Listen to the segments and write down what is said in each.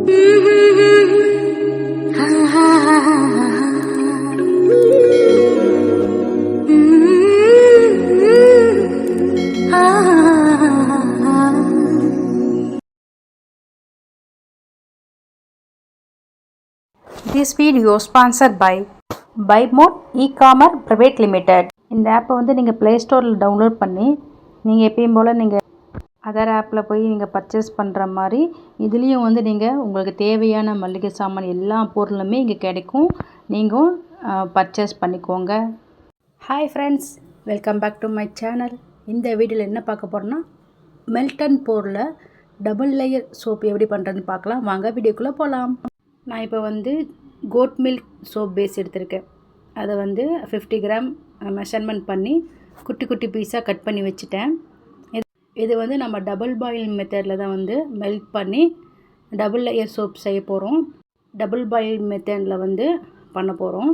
This video sponsored by BuyMode E-Commerce Private Limited. இந்த ஆப்பை வந்து நீங்கள் ப்ளே ஸ்டோரில் டவுன்லோட் பண்ணி நீங்கள் எப்பயும் போல் நீங்கள் அதர் ஆப்பில் போய் நீங்கள் பர்ச்சேஸ் பண்ணுற மாதிரி இதுலேயும் வந்து நீங்கள் உங்களுக்கு தேவையான மளிகை சாமான் எல்லா பொருளுமே இங்கே கிடைக்கும். நீங்கள் பர்ச்சேஸ் பண்ணிக்கோங்க. Hi friends, welcome back to my channel. இந்த வீடியோவில் என்ன பார்க்க போகிறோன்னா மெல்டன் போரில் டபுள் லேயர் சோப் எப்படி பண்ணுறதுன்னு பார்க்கலாம். வாங்க வீடியோக்குள்ளே போகலாம். நான் இப்போ வந்து கோட் மில்க் சோப் பேஸ் எடுத்திருக்கேன். அதை வந்து 50 கிராம் மெஷர்மெண்ட் பண்ணி குட்டி குட்டி பீஸாக கட் பண்ணி வச்சுட்டேன். இது வந்து நம்ம டபுள் பாயில் மெத்தடில் தான் வந்து மெல்ட் பண்ணி டபுள் லேயர் சோப் செய்ய போகிறோம். டபுள் பாயில் மெத்தடில் வந்து பண்ண போகிறோம்.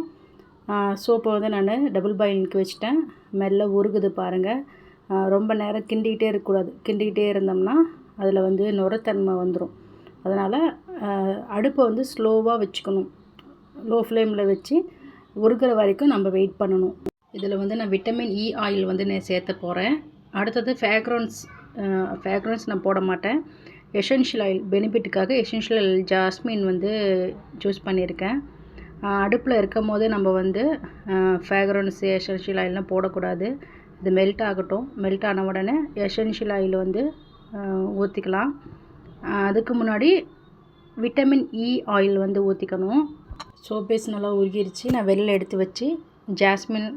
சோப்பை வந்து நான் டபுள் பாயிலுக்கு வச்சுட்டேன். மெல்ல உருகுது பாருங்கள். ரொம்ப நேரம் கிண்டிக்கிட்டே இருக்கக்கூடாது. கிண்டிக்கிட்டே இருந்தோம்னா அதில் வந்து நுரத்தன்மை வந்துடும். அதனால் அடுப்பை வந்து ஸ்லோவாக வச்சுக்கணும். லோ ஃப்ளேமில் வச்சு உருகிற வரைக்கும் நம்ம வெயிட் பண்ணணும். இதில் வந்து நான் விட்டமின் இ ஆயில் வந்து நான் சேர்த்த போகிறேன். அடுத்தது ஃப்ராக்ரன்ஸ் நான் போட மாட்டேன். எசென்ஷியல் ஆயில் பெனிஃபிட்டுக்காக எசென்ஷியல் ஆயில் ஜாஸ்மின் வந்து சூஸ் பண்ணியிருக்கேன். அடுப்பில் இருக்கும் போது நம்ம வந்து ஃப்ராக்ரன்ஸ் எசென்ஷியல் ஆயிலெலாம் போடக்கூடாது. இது மெல்ட் ஆகட்டும். மெல்ட் ஆன உடனே எசென்ஷியல் ஆயில் வந்து ஊற்றிக்கலாம். அதுக்கு முன்னாடி விட்டமின் இ ஆயில் வந்து ஊற்றிக்கணும். சோப் பேஸ் நல்லா உருகிருச்சு. நான் வெளியில் எடுத்து வச்சு ஜாஸ்மின்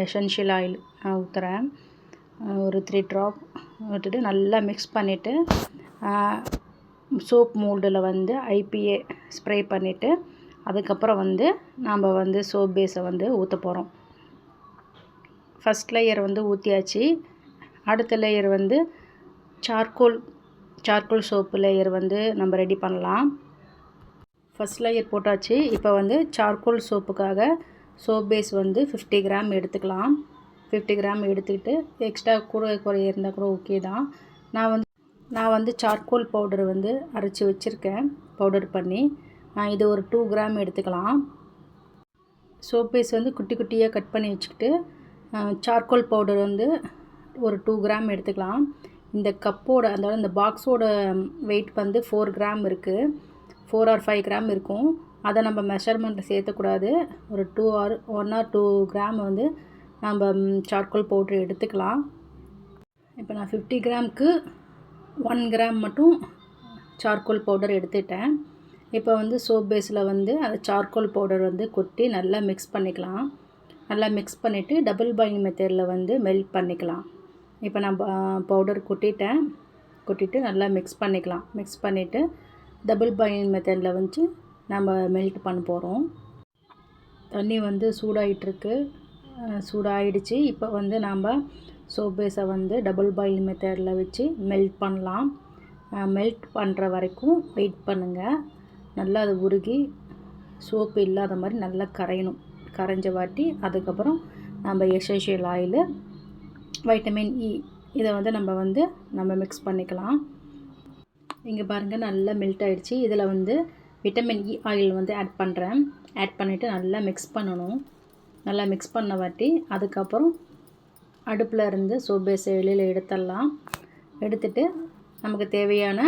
எசென்ஷியல் ஆயில் நான் ஊற்றுறேன். ஒரு 3 ட்ராப் விட்டுட்டு நல்லா மிக்ஸ் பண்ணிவிட்டு சோப் மோல்டில் வந்து ஐபிஏ ஸ்ப்ரே பண்ணிவிட்டு அதுக்கப்புறம் வந்து நாம் வந்து சோப் பேஸை வந்து ஊற்ற போகிறோம். ஃபஸ்ட் லேயர் வந்து ஊற்றியாச்சு. அடுத்த லேயர் வந்து சார்கோல் சோப்பு லேயர் வந்து நம்ம ரெடி பண்ணலாம். ஃபஸ்ட் லேயர் போட்டாச்சு. இப்போ வந்து சார்கோல் சோப்புக்காக சோப் பேஸ் வந்து 50 கிராம் எடுத்துக்கலாம். 50 கிராம் எடுத்துக்கிட்டு எக்ஸ்ட்ரா குறைய இருந்தால் கூட ஓகே தான். நான் வந்து சார்கோல் பவுடர் வந்து அரைச்சி வச்சுருக்கேன். பவுடர் பண்ணி இது ஒரு 2 கிராம் எடுத்துக்கலாம். சோப் பேஸ் வந்து குட்டி குட்டியாக கட் பண்ணி வச்சுக்கிட்டு சார்கோல் பவுடர் வந்து ஒரு 2 கிராம் எடுத்துக்கலாம். இந்த கப்போட அதாவது இந்த பாக்ஸோட வெயிட் வந்து 4 கிராம் இருக்குது. 4 or 5 கிராம் இருக்கும். அதை நம்ம மெஷர்மெண்ட்டில் சேர்த்தக்கூடாது. ஒரு 1 or 2 கிராம் வந்து நம்ம சார்கோல் பவுட்ரு எடுத்துக்கலாம். இப்போ நான் 50 கிராமுக்கு 1 கிராம் மட்டும் சார்கோல் பவுடர் எடுத்துட்டேன். இப்போ வந்து சோப் பேஸில் வந்து அந்த சார்கோல் பவுடர் வந்து கொட்டி நல்லா மிக்ஸ் பண்ணிக்கலாம். நல்லா மிக்ஸ் பண்ணிவிட்டு டபுள் பாயிலிங் மெத்தடில் வந்து மெல்ட் பண்ணிக்கலாம். இப்போ நான் பவுடர் கொட்டிட்டு நல்லா மிக்ஸ் பண்ணிக்கலாம். மிக்ஸ் பண்ணிவிட்டு டபுள் பாயிலிங் மெத்தடில் வந்து நம்ம மெல்ட் பண்ண போகிறோம். தண்ணி வந்து சூடாகிடுச்சு. இப்போ வந்து நம்ம சோப் பேஸை வந்து டபுள் பாயிலிங் மெத்தடில் வச்சு மெல்ட் பண்ணலாம். மெல்ட் பண்ணுற வரைக்கும் வெயிட் பண்ணுங்கள். நல்லா அது உருகி சோப்பு இல்லாத மாதிரி நல்லா கரையணும். கரைஞ்ச வாட்டி அதுக்கப்புறம் நம்ம எசென்ஷியல் ஆயில் வைட்டமின் இ இதை வந்து நம்ம மிக்ஸ் பண்ணிக்கலாம். இங்கே பாருங்கள் நல்லா மெல்ட் ஆகிடுச்சு. இதில் வந்து விட்டமின் இ ஆயில் வந்து ஆட் பண்ணுறேன். ஆட் பண்ணிவிட்டு நல்லா மிக்ஸ் பண்ணணும். நல்லா மிக்ஸ் பண்ண வாட்டி அதுக்கப்புறம் அடுப்பில் இருந்து சோப் பேஸை வெளியில் எடுத்துடலாம். எடுத்துட்டு நமக்கு தேவையான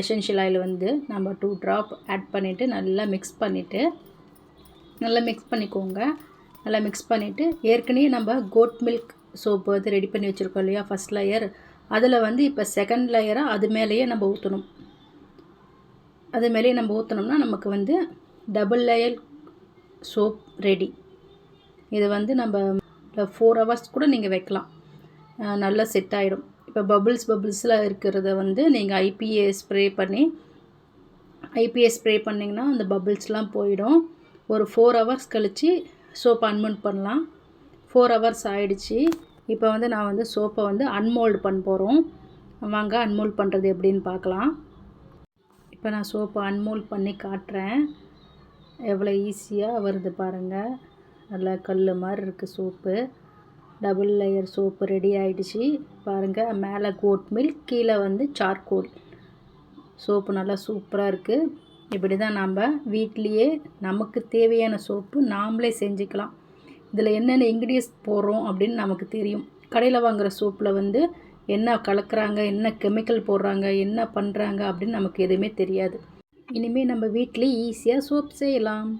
எசென்ஷியல் ஆயில் வந்து நம்ம 2 ட்ராப் ஆட் பண்ணிவிட்டு நல்லா மிக்ஸ் பண்ணிக்கோங்க. நல்லா மிக்ஸ் பண்ணிவிட்டு ஏற்கனவே நம்ம கோட் மில்க் சோப்பு வந்து ரெடி பண்ணி வச்சுருக்கோம் இல்லையா, ஃபஸ்ட் லேயர். அதில் வந்து இப்போ செகண்ட் லேயராக அது மேலேயே நம்ம ஊற்றணும். அது மேலேயே நம்ம ஊற்றினோம்னா நமக்கு வந்து டபுள் லேயர் சோப் ரெடி. இது வந்து நம்ம 4 hours கூட நீங்கள் வைக்கலாம். நல்லா செட் ஆகிடும். இப்போ பபுள்ஸ்லாம் இருக்கிறத வந்து நீங்கள் ஐபிஏ ஸ்ப்ரே பண்ணிங்கன்னா அந்த பபுள்ஸ்லாம் போயிடும். ஒரு 4 hours கழித்து சோப்பை அன்மோல்ட் பண்ணலாம். 4 hours ஆகிடுச்சு. இப்போ வந்து நான் வந்து சோப்பை வந்து அன்மோல்டு பண்ண போகிறோம். வாங்க அன்மோல்ட் பண்ணுறது எப்படின்னு பார்க்கலாம். இப்போ நான் சோப்பை அன்மோல்ட் பண்ணி காட்டுறேன். எவ்வளோ ஈஸியாக வருது பாருங்கள். நல்லா கல் மாதிரி இருக்குது soap. Double layer soap ready ஆகிடுச்சு பாருங்கள். மேலே கோட் மில்க், கீழே வந்து சார்கோல் சோப்பு நல்லா சூப்பராக இருக்குது. இப்படி தான் நம்ம வீட்லேயே நமக்கு தேவையான சோப்பு நாமளே செஞ்சுக்கலாம். இதில் என்னென்ன இன்க்ரீடியன்ஸ் போடுறோம் அப்படின்னு நமக்கு தெரியும். கடையில் வாங்குகிற சோப்பில் வந்து என்ன கலக்கிறாங்க, என்ன கெமிக்கல் போடுறாங்க, என்ன பண்ணுறாங்க அப்படின்னு நமக்கு எதுவுமே தெரியாது. இனிமேல் நம்ம வீட்டிலே ஈஸியாக சோப் செய்யலாம்.